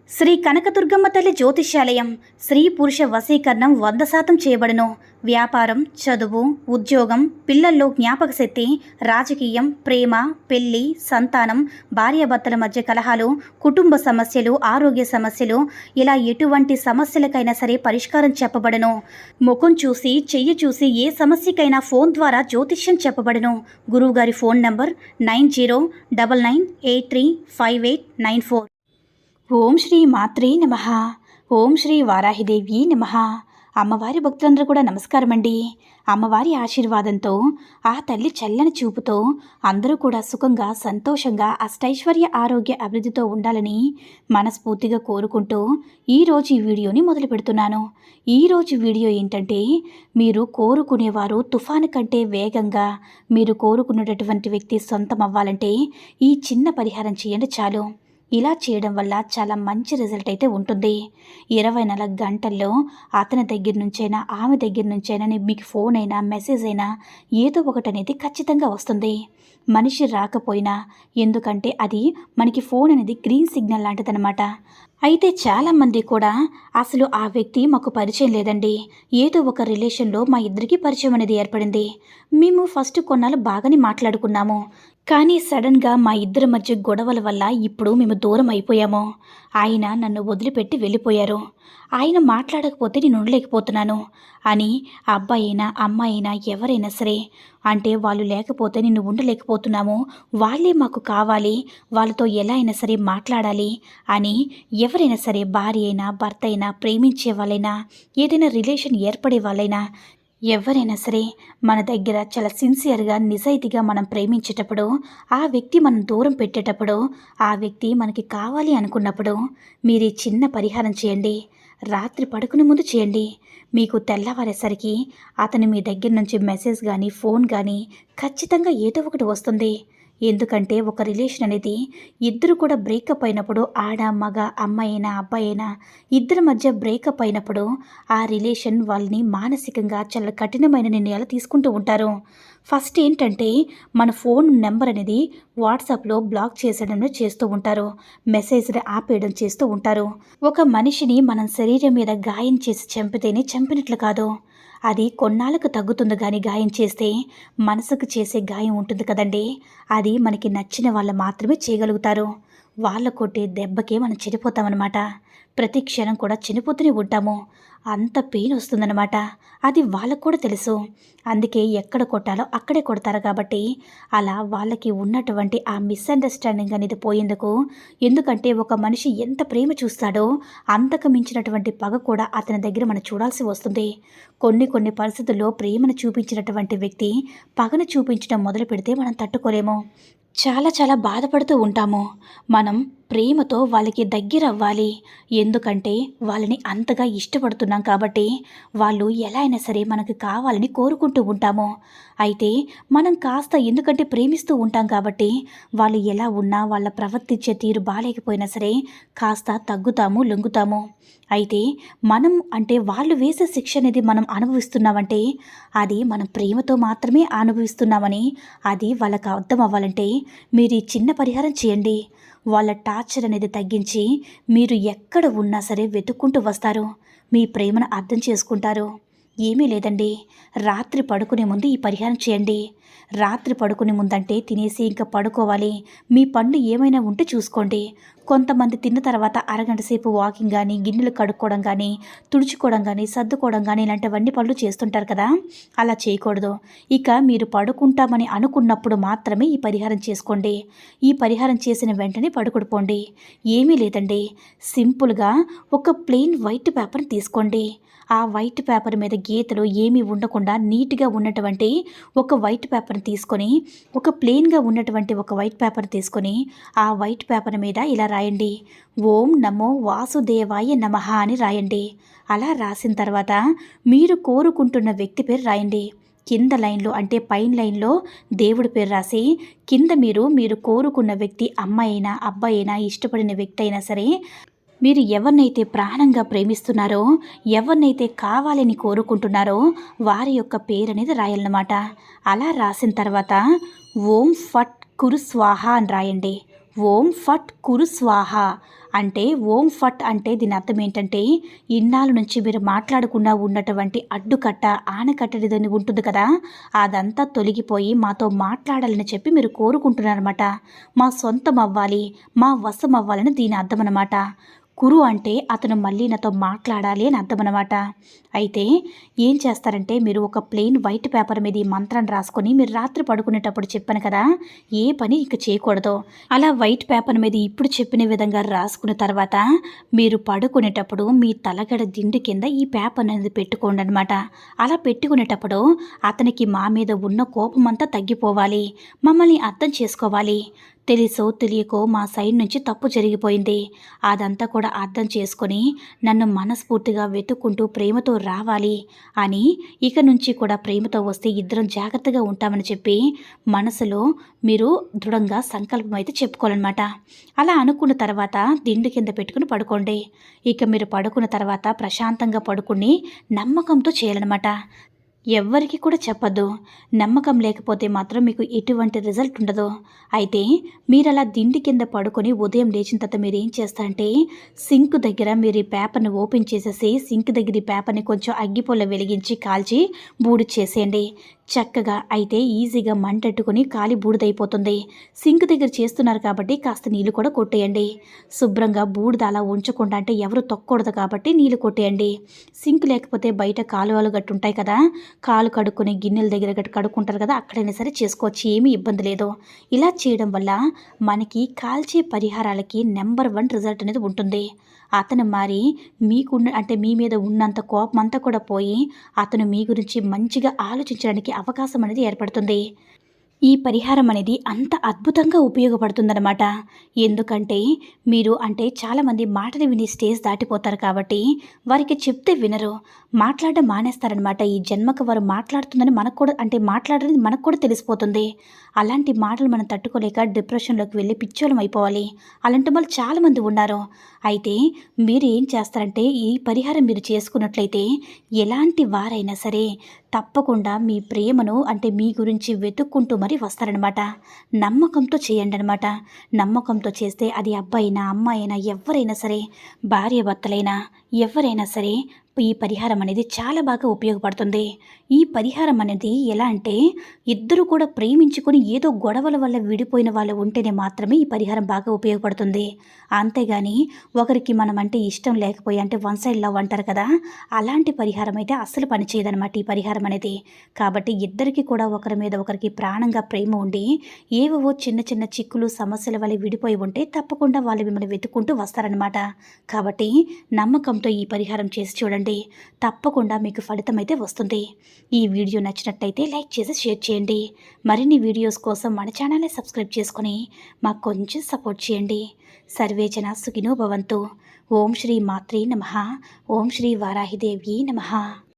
శ్రీ కనకదుర్గమ్మ తల్లి జ్యోతిష్యాలయం. స్త్రీ పురుష వశీకరణం 100% చేయబడును. వ్యాపారం, చదువు, ఉద్యోగం, పిల్లల్లో జ్ఞాపక శక్తి, రాజకీయం, ప్రేమ, పెళ్లి, సంతానం, భార్యాభర్తల మధ్య కలహాలు, కుటుంబ సమస్యలు, ఆరోగ్య సమస్యలు, ఇలా ఎటువంటి సమస్యలకైనా సరే పరిష్కారం చెప్పబడును. ముఖం చూసి, చెయ్యి చూసి ఏ సమస్యకైనా ఫోన్ ద్వారా జ్యోతిష్యం చెప్పబడును. గురువుగారి ఫోన్ నంబర్ 9099835894. ఓం శ్రీ మాత్రే నమః. ఓం శ్రీ వారాహిదేవి నమః. అమ్మవారి భక్తులందరూ కూడా నమస్కారం అండి. అమ్మవారి ఆశీర్వాదంతో, ఆ తల్లి చల్లని చూపుతో అందరూ కూడా సుఖంగా, సంతోషంగా, అష్టైశ్వర్య, ఆరోగ్య, అభివృద్ధితో ఉండాలని మనస్ఫూర్తిగా కోరుకుంటూ ఈరోజు ఈ వీడియోని మొదలు పెడుతున్నాను. ఈరోజు వీడియో ఏంటంటే, మీరు కోరుకునేవారు తుఫాను కంటే వేగంగా మీరు కోరుకునేటటువంటి వ్యక్తి సొంతం అవ్వాలంటే ఈ చిన్న పరిహారం చేయండి చాలు. ఇలా చేయడం వల్ల చాలా మంచి రిజల్ట్ అయితే ఉంటుంది. 24 గంటల్లో అతని దగ్గర నుంచైనా, ఆమె దగ్గర నుంచైనా మీకు ఫోన్ అయినా, మెసేజ్ అయినా ఏదో ఒకటి అనేది ఖచ్చితంగా వస్తుంది. మనిషి రాకపోయినా, ఎందుకంటే అది మనకి ఫోన్ అనేది గ్రీన్ సిగ్నల్ లాంటిదనమాట. అయితే చాలామంది కూడా అసలు ఆ వ్యక్తి మాకు పరిచయం లేదండి, ఏదో ఒక రిలేషన్లో మా ఇద్దరికి పరిచయం అనేది ఏర్పడింది. మేము ఫస్ట్ కొన్నాళ్ళు బాగానే మాట్లాడుకున్నాము, కానీ సడన్గా మా ఇద్దరి మధ్య గొడవల వల్ల ఇప్పుడు మేము దూరం అయిపోయాము. ఆయన నన్ను వదిలిపెట్టి వెళ్ళిపోయారు. ఆయన మాట్లాడకపోతే నేను ఉండలేకపోతున్నాను అని అబ్బాయి అయినా, అమ్మాయి అయినా, ఎవరైనా సరే అంటే వాళ్ళు లేకపోతే నిన్ను ఉండలేకపోతున్నాము, వాళ్ళే మాకు కావాలి, వాళ్ళతో ఎలా అయినా సరే మాట్లాడాలి అని ఎవరైనా సరే, భార్య అయినా, భర్త అయినా, ప్రేమించే వాళ్ళైనా, ఏదైనా రిలేషన్ ఏర్పడే వాళ్ళైనా, ఎవరైనా సరే మన దగ్గర చాలా సిన్సియర్గా, నిజాయితీగా మనం ప్రేమించేటప్పుడు, ఆ వ్యక్తి మనం దూరం పెట్టేటప్పుడు, ఆ వ్యక్తి మనకి కావాలి అనుకున్నప్పుడు మీరు ఈ చిన్న పరిహారం చేయండి. రాత్రి పడుకునే ముందు చేయండి. మీకు తెల్లవారేసరికి అతను మీ దగ్గర నుంచి మెసేజ్ కానీ, ఫోన్ కానీ ఖచ్చితంగా ఏదో ఒకటి వస్తుంది. ఎందుకంటే ఒక రిలేషన్ అనేది ఇద్దరు కూడా బ్రేకప్ అయినప్పుడు, ఆడ మగ, అమ్మాయి అయినా, అబ్బాయి అయినా, ఇద్దరి మధ్య బ్రేకప్ అయినప్పుడు ఆ రిలేషన్ వాళ్ళని మానసికంగా చాలా కఠినమైన నిర్ణయాలు తీసుకుంటూ ఉంటారు. ఫస్ట్ ఏంటంటే, మన ఫోన్ నెంబర్ అనేది వాట్సాప్లో బ్లాక్ చేసేయడం చేస్తూ ఉంటారు, మెసేజ్ని ఆపేయడం చేస్తూ ఉంటారు. ఒక మనిషిని మనం శరీరం మీద గాయం చేసి చంపితేనే చంపినట్లు కాదు, అది కొన్నాళ్ళకు తగ్గుతుంది. కానీ గాయం చేస్తే మనసుకు చేసే గాయం ఉంటుంది కదండి, అది మనకి నచ్చిన వాళ్ళు మాత్రమే చేయగలుగుతారు. వాళ్ళ కొట్టే దెబ్బకే మనం చనిపోతామన్నమాట. ప్రతి క్షణం కూడా చనిపోతూనే ఉంటాము. అంత పెయిన్ వస్తుందన్నమాట. అది వాళ్ళకు కూడా తెలుసు. అందుకే ఎక్కడ కొట్టాలో అక్కడే కొడతారు. కాబట్టి అలా వాళ్ళకి ఉన్నటువంటి ఆ మిస్అండర్స్టాండింగ్ అనేది పోయేందుకు, ఎందుకంటే ఒక మనిషి ఎంత ప్రేమ చూస్తాడో అంతకు మించినటువంటి పగ కూడా అతని దగ్గర మనం చూడాల్సి వస్తుంది. కొన్ని పరిస్థితుల్లో ప్రేమను చూపించినటువంటి వ్యక్తి పగను చూపించడం మొదలు పెడితే మనం తట్టుకోలేము. చాలా బాధపడుతూ ఉంటాము. మనం ప్రేమతో వాళ్ళకి దగ్గర అవ్వాలి, ఎందుకంటే వాళ్ళని అంతగా ఇష్టపడుతున్నాం కాబట్టి, వాళ్ళు ఎలా అయినా సరే మనకు కావాలని కోరుకుంటూ ఉంటాము. అయితే మనం కాస్త, ఎందుకంటే ప్రేమిస్తూ ఉంటాం కాబట్టి, వాళ్ళు ఎలా ఉన్నా, వాళ్ళ ప్రవర్తించే తీరు బాగాలేకపోయినా సరే కాస్త తగ్గుతాము, లొంగుతాము. అయితే మనం అంటే వాళ్ళు వేసే శిక్ష అనేది మనం అనుభవిస్తున్నామంటే అది మనం ప్రేమతో మాత్రమే అనుభవిస్తున్నామని అది వాళ్ళకి అర్థం అవ్వాలంటే మీరు ఈ చిన్న పరిహారం చేయండి. వాళ్ళ టార్చర్ అనేది తగ్గించి మీరు ఎక్కడ ఉన్నా సరే వెతుక్కుంటూ వస్తారు, మీ ప్రేమను అర్థం చేసుకుంటారు. ఏమీ లేదండి, రాత్రి పడుకునే ముందు ఈ పరిహారం చేయండి. రాత్రి పడుకునే ముందంటే తినేసి ఇంకా పడుకోవాలి, మీ పనులు ఏమైనా ఉంటే చూసుకోండి. కొంతమంది తిన్న తర్వాత అరగంట సేపు వాకింగ్ కానీ, గిన్నెలు కడుక్కోవడం కానీ, తుడుచుకోవడం కానీ, సర్దుకోవడం కానీ ఇలాంటివన్నీ పనులు చేస్తుంటారు కదా, అలా చేయకూడదు. ఇక మీరు పడుకుంటామని అనుకున్నప్పుడు మాత్రమే ఈ పరిహారం చేసుకోండి. ఈ పరిహారం చేసిన వెంటనే పడుకుడిపోండి. ఏమీ లేదండి, సింపుల్గా ఒక ప్లెయిన్ వైట్ పేపర్ని తీసుకోండి. ఆ వైట్ పేపర్ మీద గీతలు ఏమీ ఉండకుండా నీట్గా ఉన్నటువంటి ఒక వైట్ పేపర్ని తీసుకొని, ఒక ప్లెయిన్గా ఉన్నటువంటి ఒక వైట్ పేపర్ తీసుకొని, ఆ వైట్ పేపర్ మీద ఇలా రాయండి, ఓం నమో వాసుదేవాయ నమః అని రాయండి. అలా రాసిన తర్వాత మీరు కోరుకుంటున్న వ్యక్తి పేరు రాయండి. కింద లైన్లో అంటే పైన లైన్లో దేవుడి పేరు రాసి, కింద మీరు కోరుకున్న వ్యక్తి, అమ్మాయి అయినా, అబ్బాయి అయినా, ఇష్టపడిన వ్యక్తి అయినా సరే, మీరు ఎవరినైతే ప్రాణంగా ప్రేమిస్తున్నారో, ఎవరినైతే కావాలని కోరుకుంటున్నారో వారి యొక్క పేరు అనేది రాయాలన్నమాట. అలా రాసిన తర్వాత ఓం ఫట్ కురు స్వాహ అని రాయండి. ఓం ఫట్ కురు స్వాహ అంటే ఓం ఫట్ అంటే దీని అర్థం ఏంటంటే ఇన్నాళ్ళ నుంచి మీరు మాట్లాడకుండా ఉన్నటువంటి అడ్డుకట్ట ఆనకట్టడిదని ఉంటుంది కదా, అదంతా తొలగిపోయి మాతో మాట్లాడాలని చెప్పి మీరు కోరుకుంటున్నారన్నమాట. మా సొంతం అవ్వాలి, మా వశం అవ్వాలని దీని అర్థం అన్నమాట. కురు అంటే అతను మళ్ళీ నాతో మాట్లాడాలి అని అర్థం అన్నమాట. అయితే ఏం చేస్తారంటే మీరు ఒక ప్లెయిన్ వైట్ పేపర్ మీద ఈ మంత్రాన్ని రాసుకొని మీరు రాత్రి పడుకునేటప్పుడు చెప్పాను కదా, ఏ పని ఇక చేయకూడదు. అలా వైట్ పేపర్ మీద ఇప్పుడు చెప్పిన విధంగా రాసుకున్న తర్వాత మీరు పడుకునేటప్పుడు మీ తలగడ దిండు కింద ఈ పేపర్ అనేది పెట్టుకోండి అనమాట. అలా పెట్టుకునేటప్పుడు అతనికి మా మీద ఉన్న కోపమంతా తగ్గిపోవాలి, మమ్మల్ని అర్థం చేసుకోవాలి, తెలుసో తెలియకో మా సైడ్ నుంచి తప్పు జరిగిపోయింది, అదంతా కూడా అర్థం చేసుకొని నన్ను మనస్ఫూర్తిగా వెతుక్కుంటూ ప్రేమతో రావాలి అని, ఇక నుంచి కూడా ప్రేమతో వస్తే ఇద్దరం జాగ్రత్తగా ఉంటామని చెప్పి మనసులో మీరు దృఢంగా సంకల్పం అయితే చెప్పుకోవాలన్నమాట. అలా అనుకున్న తర్వాత దిండు కింద పెట్టుకుని పడుకోండి. ఇక మీరు పడుకున్న తర్వాత ప్రశాంతంగా పడుకుని నమ్మకంతో చేయాలన్నమాట. ఎవ్వరికి కూడా చెప్పద్దు. నమ్మకం లేకపోతే మాత్రం మీకు ఎటువంటి రిజల్ట్ ఉండదు. అయితే మీరు అలా దిండి కింద పడుకొని ఉదయం లేచిన తర్వాత మీరు ఏం చేస్తారంటే సింక్ దగ్గర మీరు ఈ పేపర్ని ఓపెన్ చేసేసి సింక్ దగ్గర ఈ పేపర్ని కొంచెం అగ్గిపొల్ల వెలిగించి కాల్చి బూడి చేసేయండి చక్కగా. అయితే ఈజీగా మంటెట్టుకొని కాలి బూడిదైపోతుంది. సింక్ దగ్గర చేస్తున్నారు కాబట్టి కాస్త నీళ్ళు కూడా కొట్టేయండి. శుభ్రంగా బూడిద అలా ఉంచకుండా, అంటే ఎవరు తొక్కకూడదు కాబట్టి నీళ్ళు కొట్టేయండి. సింక్ లేకపోతే బయట కాలువలు గట్టు ఉంటాయి కదా, కాలు కడుక్కుని గిన్నెల దగ్గర గట్టు కడుక్కుంటారు కదా, అక్కడైనా సరే చేసుకోవచ్చు, ఏమీ ఇబ్బంది లేదు. ఇలా చేయడం వల్ల మనకి కాల్చే పరిహారాలకి నెంబర్ 1 రిజల్ట్ అనేది ఉంటుంది. అతను మారి మీకున్న అంటే మీ మీద ఉన్నంత కోపం అంతా కూడా పోయి అతను మీ గురించి మంచిగా ఆలోచించడానికి అవకాశం అనేది ఏర్పడుతుంది. ఈ పరిహారం అనేది అంత అద్భుతంగా ఉపయోగపడుతుందన్నమాట. ఎందుకంటే మీరు అంటే చాలామంది మాటలు విని స్టేజ్ దాటిపోతారు కాబట్టి వారికి చెప్తే వినరు, మాట్లాడడం మానేస్తారనమాట. ఈ జన్మకు వారు మాట్లాడుతుందని మనకు కూడా అంటే మాట్లాడేది మనకు కూడా తెలిసిపోతుంది. అలాంటి మాటలు మనం తట్టుకోలేక డిప్రెషన్లోకి వెళ్ళి పిచ్చోళం అయిపోవాలి. అలాంటి వాళ్ళు చాలామంది ఉన్నారు. అయితే మీరు ఏం చేస్తారంటే ఈ పరిహారం మీరు చేసుకున్నట్లయితే ఎలాంటి వారైనా సరే తప్పకుండా మీ ప్రేమను అంటే మీ గురించి వెతుక్కుంటూ మరీ వస్తారనమాట. నమ్మకంతో చేయండి అనమాట. నమ్మకంతో చేస్తే అది అబ్బాయినా అమ్మాయినా ఎవరైనా సరే, భార్య భర్తలైనా ఎవరైనా సరే ఈ పరిహారం అనేది చాలా బాగా ఉపయోగపడుతుంది. ఈ పరిహారం అనేది ఎలా అంటే ఇద్దరు కూడా ప్రేమించుకొని ఏదో గొడవల వల్ల విడిపోయిన వాళ్ళు ఉంటేనే మాత్రమే ఈ పరిహారం బాగా ఉపయోగపడుతుంది. అంతేగాని ఒకరికి మనం అంటే ఇష్టం లేకపోయి అంటే వన్ సైడ్ లవ్ అంటారు కదా, అలాంటి పరిహారం అయితే అస్సలు పనిచేయదనమాట ఈ పరిహారం అనేది. కాబట్టి ఇద్దరికి కూడా ఒకరి మీద ఒకరికి ప్రాణంగా ప్రేమ ఉండి ఏవో చిన్న చిన్న చిక్కులు సమస్యల వల్ల విడిపోయి ఉంటే తప్పకుండా వాళ్ళు మిమ్మల్ని వెతుక్కుంటూ వస్తారనమాట. కాబట్టి నమ్మకంతో ఈ పరిహారం చేసి చూడండి, తప్పకుండా మీకు ఫలితం అయితే వస్తుంది. ఈ వీడియో నచ్చినట్టయితే లైక్ చేసి షేర్ చేయండి. మరిన్ని వీడియోస్ కోసం మన ఛానల్ని సబ్స్క్రైబ్ చేసుకొని మాకు కొంచెం సపోర్ట్ చేయండి. సర్వే జన సుఖినో భవంతు. ఓం శ్రీ మాత్రే నమః. ఓం శ్రీ వారాహిదేవి నమః.